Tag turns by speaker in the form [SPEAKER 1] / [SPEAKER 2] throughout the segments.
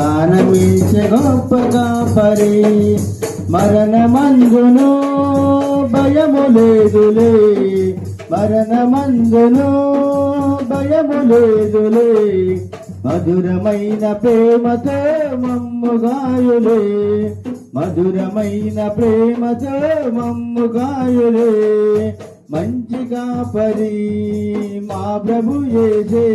[SPEAKER 1] ప్రాణమిచ్చే గొప్ప కాపరి. మరణమందును భయము లేదులే, మరణమందును భయము లేదులే, మధురమైన ప్రేమతో మమ్ముగాయులే, మధురమైన ప్రేమతో మమ్ముగాయులే. మంచి కాపరి మా ప్రభు యేసే,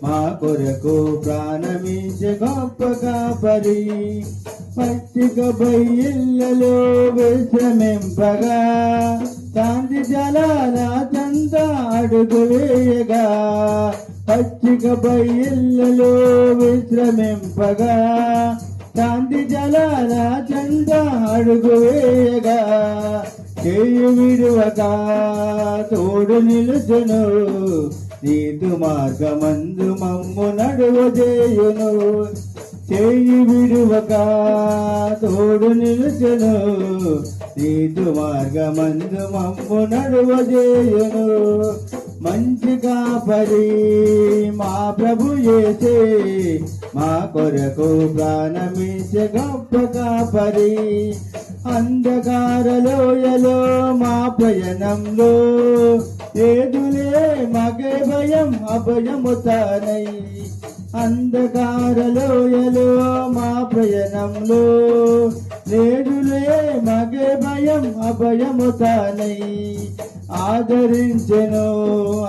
[SPEAKER 1] మా కొరకు ప్రాణమిచ్చే గొప్ప కాపరి. పచ్చిక బయళ్ళలో విశ్రమింపగా, శాంతి జలాల చెంత అడుగు వేయగా, పచ్చిక బయళ్ళలో విశ్రమింపగా, శాంతి జలాల చెంత అడుగు వేయగా, చేయి విడువక తోడు నిలుచును, నీతు మార్గమందు మమ్ము నడువజేయును. చేయి విడువక తోడు నిలుచును, నీతు మార్గమందు మమ్ము నడువజేయును. మంచి కాపరి మా ప్రభు యేసే, మా కొరకు ప్రాణమిచ్చే గొప్ప కాపరి. అంధకార లోయలో మా ప్రయాణంలో, ఏదులే మాకే భయం అభయము తానై. అంధకార లోయలో మా ప్రయాణంలో, లేదులే మాకే భయం అభయము తానై. ఆదరించెను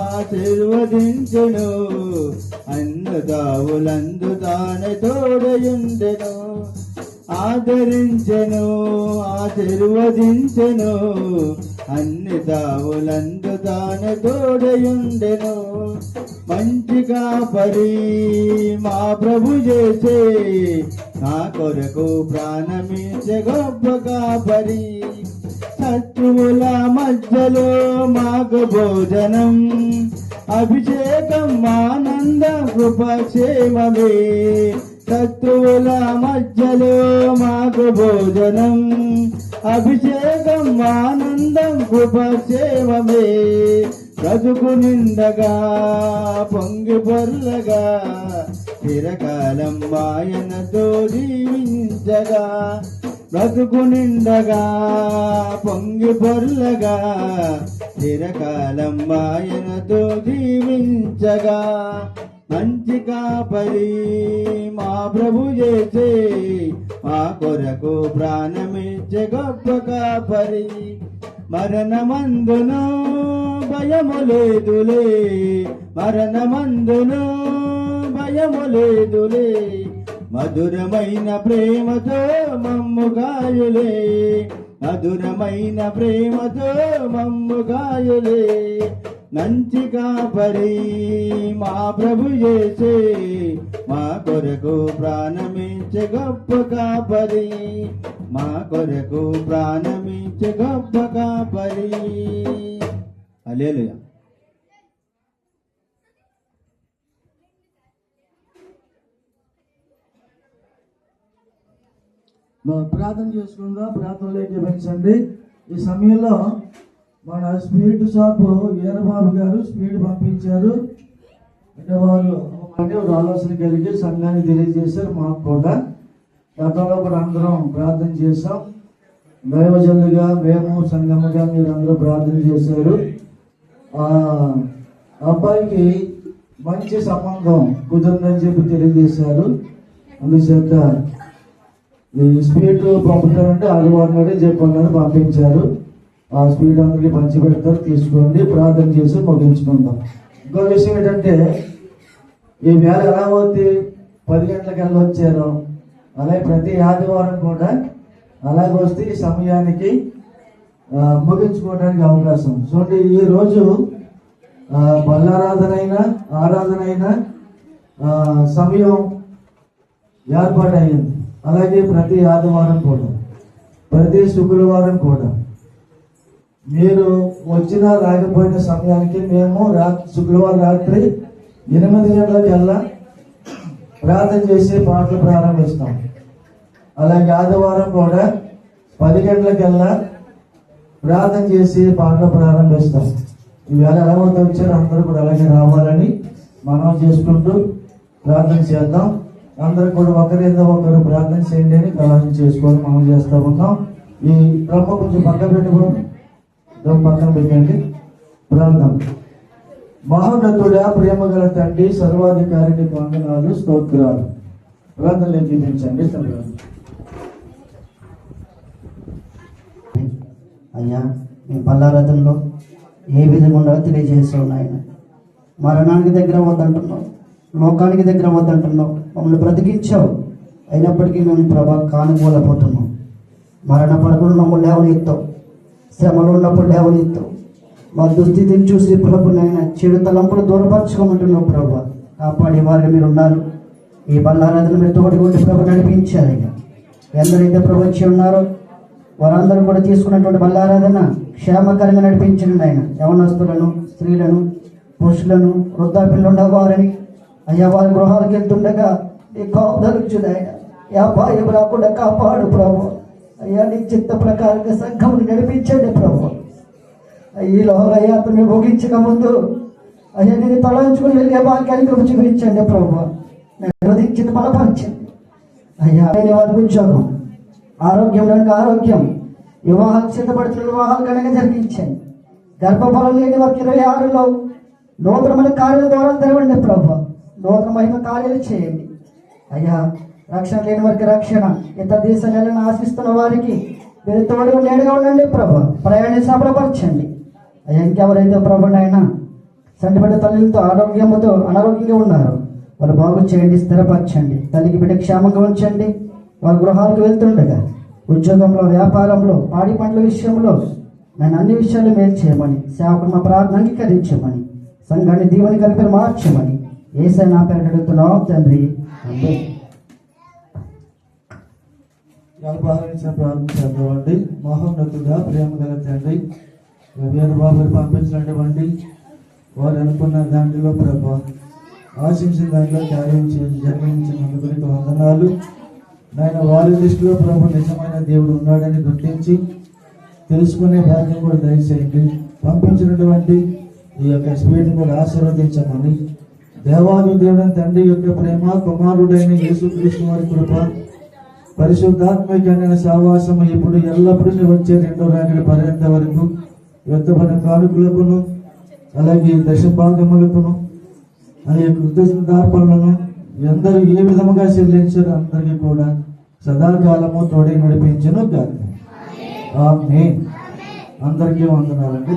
[SPEAKER 1] ఆశీర్వదించెను, అన్నదావులందు తానే తోడయుండెను. ఆదరించెను ఆశీర్వదించెను, అన్ని దావులందు తానే తోడయుండెను. మంచి కాపరి మా ప్రభు యేసే, నా కొరకు ప్రాణమిచ్చే గొప్ప కాపరి. శత్రువుల మధ్యలో మాకు భోజనం, అభిషేకం ఆనంద కృపక్షేమమే. శత్రువుల మధ్యలో మాకు భోజనం, అభిషేకం ఆనందం కృపక్షేమమే. బ్రతుకు నిండగా పొంగి పొర్లగా, చిరకాలం ఆయనతో జీవించగా. బ్రతుకు నిండగా పొంగి పొర్లగా, చిరకాలం ఆయనతో జీవించగా. మంచి కాపరి మా ప్రభు యేసే, మా కొరకు ప్రాణమిచ్చే గొప్ప కాపరి. మరణమందును భయము లేదులే, మరణమందును భయము లేదులే, మధురమైన ప్రేమతో మమ్ముగాయులే, మధురమైన ప్రేమతో మమ్ముగాయులే. మంచి కాపరి మా ప్రభు యేసే, మా కొరకు ప్రాణమిచ్చే గొప్ప కాపరి, మా కొరకు ప్రాణమిచ్చే గొప్ప కాపరి. హల్లెలూయా.
[SPEAKER 2] ప్రార్థన చేసుకుందాం. ప్రార్థనలోకి పెంచండి. ఈ సమయంలో మన స్పీడ్ షాప్ వీరబాబు గారు స్పీడ్ పంపించారు. అంటే వారు ఒక ఆలోచన కలిగి సంఘాన్ని తెలియజేశారు. మాకు కూడా గతంలో కూడా అందరం ప్రార్థన చేశాం. దైవజనులుగా మేము సంఘముగా మీరు అందరూ ప్రార్థన చేశారు. అబ్బాయికి మంచి సంబంధం కుదిరిందని చెప్పి తెలియజేశారు. అందుచేత ఈ స్పీడ్ పంపుతారంటే ఆదివారం నాడే చెప్పన్నారు, పంపించారు. ఆ స్పీడ్ అందరికి పంచి పెడతారు, తీసుకోండి. ప్రార్థన చేసి ముగించుకుందాం. ఇంకో విషయం ఏంటంటే, ఈ వేళ ఎలా అవుతుంది 10 గంటలకు వెళ్ళొచ్చారు. అలాగే ప్రతి ఆదివారం కూడా అలాగే వస్తే ఈ సమయానికి ముగించుకోవడానికి అవకాశం. చూడండి, ఈ రోజు ఆరాధన అయినా సమయం ఏర్పాటైంది. అలాగే ప్రతి ఆదివారం కూడా, ప్రతి శుక్రవారం కూడా మీరు వచ్చినా రాకపోయిన సమయానికి మేము శుక్రవారం రాత్రి 8 గంటలకల్లా ప్రార్థన చేసి పాటలు ప్రారంభిస్తాం. అలాగే ఆదివారం కూడా 10 గంటలకల్లా ప్రార్థన చేసి పాటలు ప్రారంభిస్తాం. ఈవేళ ఎలా వచ్చారు అందరూ కూడా అలాగే రావాలని మనం చేసుకుంటూ ప్రార్థన చేద్దాం. అందరూ కూడా ఒకరితో ఒకరు ప్రార్థన చేయండి అని ప్రార్థన చేసుకొని మనం చేస్తూ ఉన్నాం. ఈ బ్రహ్మ కొంచెం పక్కన పెట్టుకోండి, పక్కన పెట్టండి. ప్రార్థన. మహోన్నతుడా, ప్రేమ గల తండ్రి, సర్వాధికారికి వందనాలు, స్తోత్రాలు. ప్రార్థనలు జీవించండి.
[SPEAKER 3] అయ్యా మీ పల్లారథంలో ఏ విధంగా ఉండదో తెలియజేస్తావు నాయన. మరణానికి దగ్గర వద్దంటున్నావు, లోకానికి దగ్గర వద్దంటున్నావు, మమ్మల్ని బ్రతికించావు. అయినప్పటికీ మేము ప్రభా కానుకోలేకపోతున్నాం. మరణ పడకుండా మమ్మల్ని లేవనెత్తావు, శ్రమలో ఉన్నప్పుడు లేవనెత్తావు. మా దుస్థితిని చూసి ప్రభు నాయన చెడు తలంపులు దూరపరచుకోమంటున్నావు ప్రభా. కాపాడే వారిని మీరు ఉన్నారు. ఈ బల్లారాధన మీరు తోటి కొట్టి ప్రభు నడిపించారు. అయ్యా ఎందరైతే ప్రభు వచ్చి ఉన్నారో వారందరూ కూడా తీసుకున్నటువంటి బల్లారాధన క్షేమకరంగా నడిపించండి ఆయన. యవనస్తులను, స్త్రీలను, పురుషులను, వృద్ధాప్యులు ఉండవారని అయ్యా వారి గృహాలకు వెళ్తుండగా నీ కాపుదలుచుడు ఆయన. అపాయం రాకుండా కాపాడు ప్రభు. అయ్యా నీ చిత్త ప్రకారంగా సంఘం నడిపించండి ప్రభు. ఈ లోకయాత్రను భోగించక ముందు అయ్యా నేను తలంచుకుని వెళ్ళే వాక్యాన్ని కృప చూపించండి ప్రభు. నిర్వధించిన బలపరచండి అయ్యా. వారి ఉద్యోగం, ఆరోగ్యం కనుక ఆరోగ్యం, వివాహాలు సిద్ధపడుతున్న వివాహాలు కనుక జరిగించండి. గర్భఫలం లేని వారికి 26లో నూతనమైన కార్యాల ద్వారా తెరవండి ప్రభు. నూతనమైన కార్యాలు చేయండి అయ్యా. రక్షణ లేని వారికి రక్షణ, ఇతర దేశాలను ఆశిస్తున్న వారికి మీరు తోడుగా నేడుగా ఉండండి ప్రభు. ప్రయాణి సఫలపరచండి అయ్యా. ఇంకెవరైతే ప్రభునైనా సంటిబిడ్డ తల్లితో ఆరోగ్యముతో అనారోగ్యంగా ఉన్నారు వాళ్ళు బాగు చేయండి, స్థిరపరచండి. తల్లికి బిడ్డ క్షేమంగా ఉంచండి. వాళ్ళ గృహాలకు వెళ్తుండగా ఉద్యోగంలో, వ్యాపారంలో, పాడి పండ్ల విషయంలో నేను అన్ని విషయాలు మేలు చేయమని, సేవకుడు మా ప్రార్థన అంగీకరించమని, సంఘాన్ని దీవెని కలిపి మార్చమని యేసయ్య నా పేరు అడుగుతున్నాం తండ్రి.
[SPEAKER 2] ప్రార్థించండి. మహోన్నతుగా ప్రేమ గల తండ్రి, వేరు బాబులు పంపించినటువంటి వారు అనుకున్న దాంట్లో ప్రభా ఆశించిన దాంట్లో కార్యం జరిగించినందుకు వందనాలు నాయన. వారి దృష్టిలో ప్రభు నిజమైన దేవుడు ఉన్నాడని గుర్తించి తెలుసుకునే భాగ్యం కూడా దయచేయండి. పంపించినటువంటి ఈ యొక్క స్పీడ్ని కూడా ఆశీర్వదించమని, దేవాది దేవుడైన తండ్రి యొక్క ప్రేమ, కుమారుడైన యేసుక్రీస్తు వారి కృప, పరిశుద్ధాత్మకమైన సహవాసము ఇప్పుడు ఎల్లప్పుడూ వచ్చే 2వ రాకడ పర్యంత వరకు వ్యర్థమైన కానుకలకును అలాగే దశభాగములకును అలాగే కృతజ్ఞతార్పణలను ఎందరూ ఏ విధముగా చెల్లించారు అందరికీ కూడా సదాకాలము తోడే నడిపించను గాక. ఆమేన్. అందరికీ వందనాలండి.